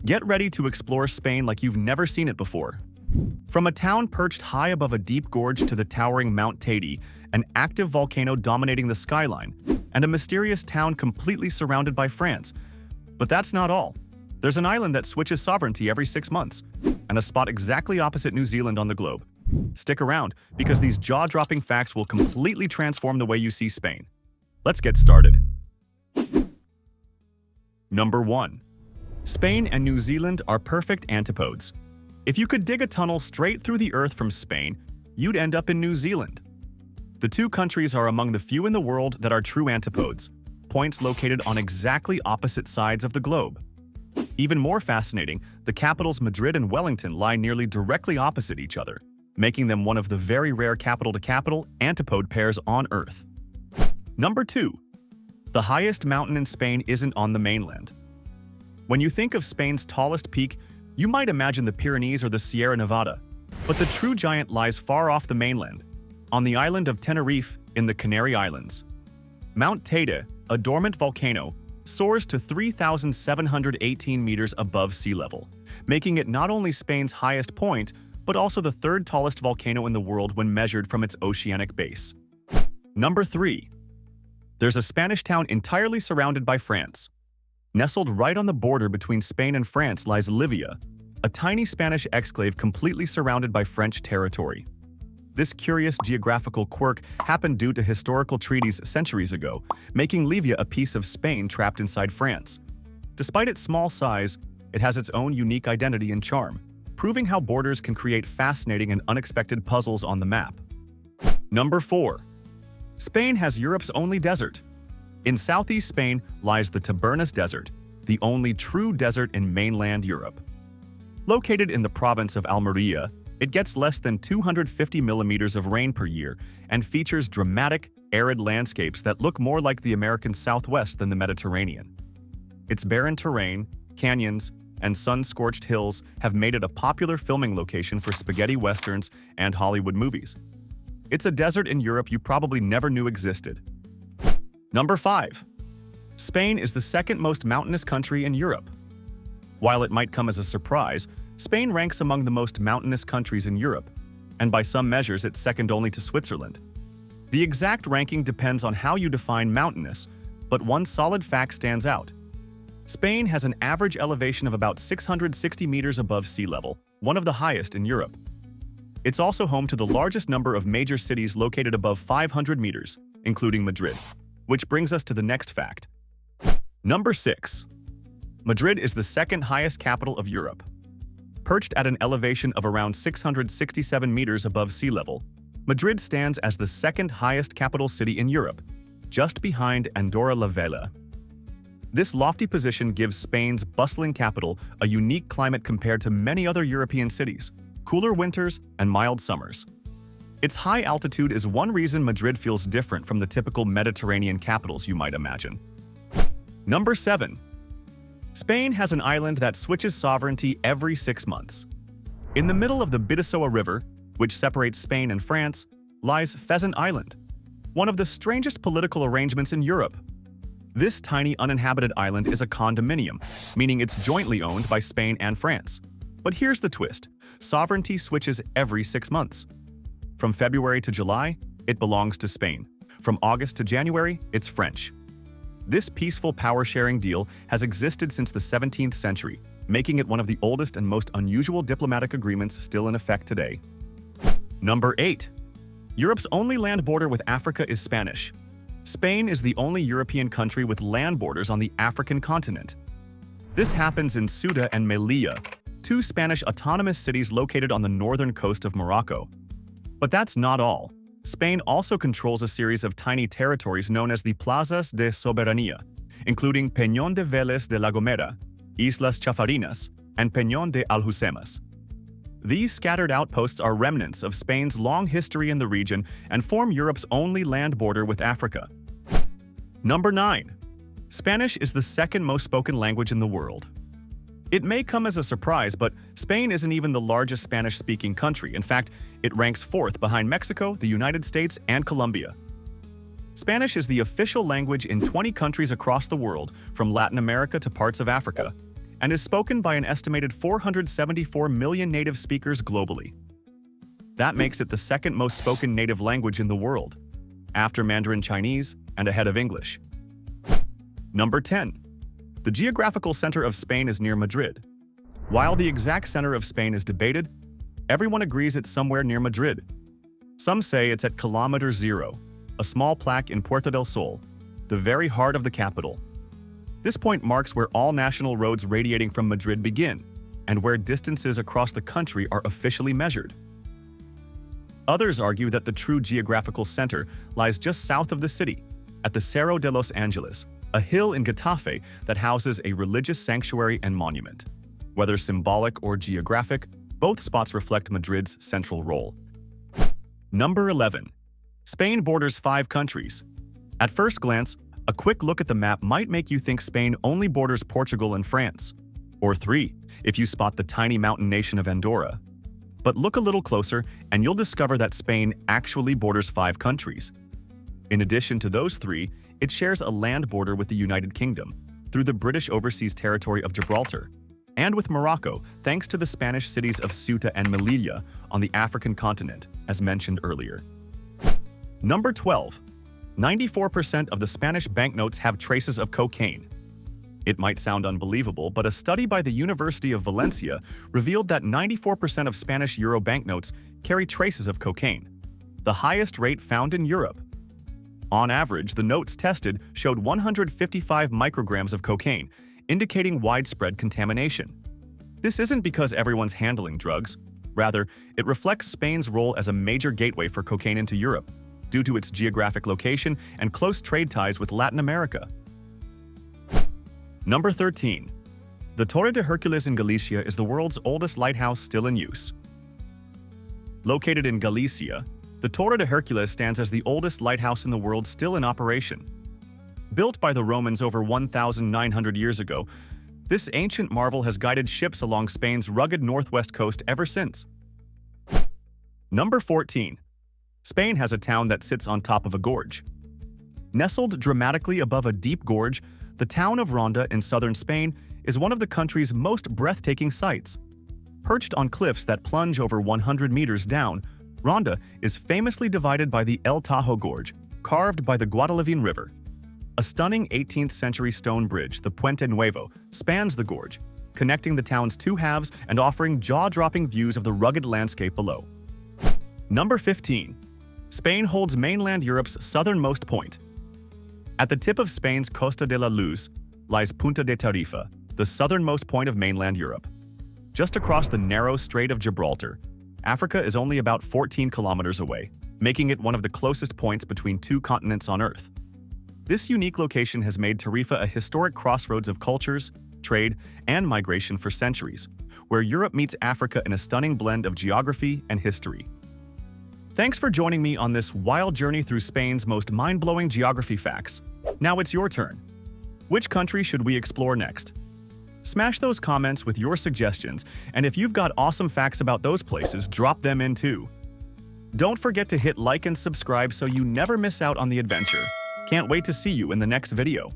Get ready to explore Spain like you've never seen it before. From a town perched high above a deep gorge to the towering Mount Teide, an active volcano dominating the skyline, and a mysterious town completely surrounded by France. But that's not all. There's an island that switches sovereignty every 6 months, and a spot exactly opposite New Zealand on the globe. Stick around, because these jaw-dropping facts will completely transform the way you see Spain. Let's get started. Number 1. Spain and New Zealand are perfect antipodes. If you could dig a tunnel straight through the Earth from Spain, you'd end up in New Zealand. The two countries are among the few in the world that are true antipodes, points located on exactly opposite sides of the globe. Even more fascinating, the capitals Madrid and Wellington lie nearly directly opposite each other, making them one of the very rare capital-to-capital antipode pairs on Earth. Number 2. The highest mountain in Spain isn't on the mainland. When you think of Spain's tallest peak, you might imagine the Pyrenees or the Sierra Nevada, but the true giant lies far off the mainland, on the island of Tenerife in the Canary Islands. Mount Teide, a dormant volcano, soars to 3,718 meters above sea level, making it not only Spain's highest point, but also the third tallest volcano in the world when measured from its oceanic base. Number 3. There's a Spanish town entirely surrounded by France. Nestled right on the border between Spain and France lies Livia, a tiny Spanish exclave completely surrounded by French territory. This curious geographical quirk happened due to historical treaties centuries ago, making Livia a piece of Spain trapped inside France. Despite its small size, it has its own unique identity and charm, proving how borders can create fascinating and unexpected puzzles on the map. Number 4. Spain has Europe's only desert. In southeast Spain lies the Tabernas Desert, the only true desert in mainland Europe. Located in the province of Almería, it gets less than 250 millimeters of rain per year and features dramatic, arid landscapes that look more like the American Southwest than the Mediterranean. Its barren terrain, canyons, and sun-scorched hills have made it a popular filming location for spaghetti westerns and Hollywood movies. It's a desert in Europe you probably never knew existed. Number 5. Spain is the second most mountainous country in Europe. While it might come as a surprise, Spain ranks among the most mountainous countries in Europe, and by some measures it's second only to Switzerland. The exact ranking depends on how you define mountainous, but one solid fact stands out. Spain has an average elevation of about 660 meters above sea level, one of the highest in Europe. It's also home to the largest number of major cities located above 500 meters, including Madrid. Which brings us to the next fact. Number 6. Madrid is the second highest capital of Europe. Perched at an elevation of around 667 meters above sea level, Madrid stands as the second highest capital city in Europe, just behind Andorra la Vella. This lofty position gives Spain's bustling capital a unique climate compared to many other European cities, cooler winters and mild summers. Its high altitude is one reason Madrid feels different from the typical Mediterranean capitals you might imagine. Number 7. Spain has an island that switches sovereignty every 6 months. In the middle of the Bidasoa River, which separates Spain and France, lies Pheasant Island, one of the strangest political arrangements in Europe. This tiny uninhabited island is a condominium, meaning it's jointly owned by Spain and France. But here's the twist: sovereignty switches every 6 months. From February to July, it belongs to Spain. From August to January, it's French. This peaceful power-sharing deal has existed since the 17th century, making it one of the oldest and most unusual diplomatic agreements still in effect today. Number 8. Europe's only land border with Africa is Spanish. Spain is the only European country with land borders on the African continent. This happens in Ceuta and Melilla, two Spanish autonomous cities located on the northern coast of Morocco. But that's not all. Spain also controls a series of tiny territories known as the Plazas de Soberanía, including Peñón de Vélez de la Gomera, Islas Chafarinas, and Peñón de Alhucemas. These scattered outposts are remnants of Spain's long history in the region and form Europe's only land border with Africa. Number 9. Spanish is the second most spoken language in the world. It may come as a surprise, but Spain isn't even the largest Spanish-speaking country. In fact, it ranks 4th behind Mexico, the United States, and Colombia. Spanish is the official language in 20 countries across the world, from Latin America to parts of Africa. and is spoken by an estimated 474 million native speakers globally. That makes it the second most spoken native language in the world, after Mandarin Chinese and ahead of English. Number 10. The geographical center of Spain is near Madrid. While the exact center of Spain is debated, everyone agrees it's somewhere near Madrid. Some say it's at kilometer 0, a small plaque in Puerta del Sol, the very heart of the capital. This point marks where all national roads radiating from Madrid begin, and where distances across the country are officially measured. Others argue that the true geographical center lies just south of the city, at the Cerro de los Angeles, a hill in Getafe that houses a religious sanctuary and monument. Whether symbolic or geographic, both spots reflect Madrid's central role. Number 11. Spain borders 5 countries. At first glance, a quick look at the map might make you think Spain only borders Portugal and France, or 3, if you spot the tiny mountain nation of Andorra. But look a little closer and you'll discover that Spain actually borders 5 countries. In addition to those 3, it shares a land border with the United Kingdom through the British Overseas Territory of Gibraltar, and with Morocco thanks to the Spanish cities of Ceuta and Melilla on the African continent, as mentioned earlier. Number 12. 94% of the Spanish banknotes have traces of cocaine. It might sound unbelievable, but a study by the University of Valencia revealed that 94% of Spanish euro banknotes carry traces of cocaine, the highest rate found in Europe. On average, the notes tested showed 155 micrograms of cocaine, indicating widespread contamination. This isn't because everyone's handling drugs. Rather, it reflects Spain's role as a major gateway for cocaine into Europe, due to its geographic location and close trade ties with Latin America. Number 13. The Tor de Hercules in Galicia is the world's oldest lighthouse still in use. Located in Galicia, the Tor de Hercules stands as the oldest lighthouse in the world still in operation. Built by the Romans over 1,900 years ago, this ancient marvel has guided ships along Spain's rugged northwest coast ever since. Number 14. Spain has a town that sits on top of a gorge. Nestled dramatically above a deep gorge, the town of Ronda in southern Spain is one of the country's most breathtaking sights. Perched on cliffs that plunge over 100 meters down, Ronda is famously divided by the El Tajo Gorge, carved by the Guadalquivir River. A stunning 18th-century stone bridge, the Puente Nuevo, spans the gorge, connecting the town's 2 halves and offering jaw-dropping views of the rugged landscape below. Number 15. Spain holds mainland Europe's southernmost point. At the tip of Spain's Costa de la Luz lies Punta de Tarifa, the southernmost point of mainland Europe. Just across the narrow Strait of Gibraltar, Africa is only about 14 kilometers away, making it one of the closest points between 2 continents on Earth. This unique location has made Tarifa a historic crossroads of cultures, trade, and migration for centuries, where Europe meets Africa in a stunning blend of geography and history. Thanks for joining me on this wild journey through Spain's most mind-blowing geography facts. Now it's your turn. Which country should we explore next? Smash those comments with your suggestions, and if you've got awesome facts about those places, drop them in too. Don't forget to hit like and subscribe so you never miss out on the adventure. Can't wait to see you in the next video.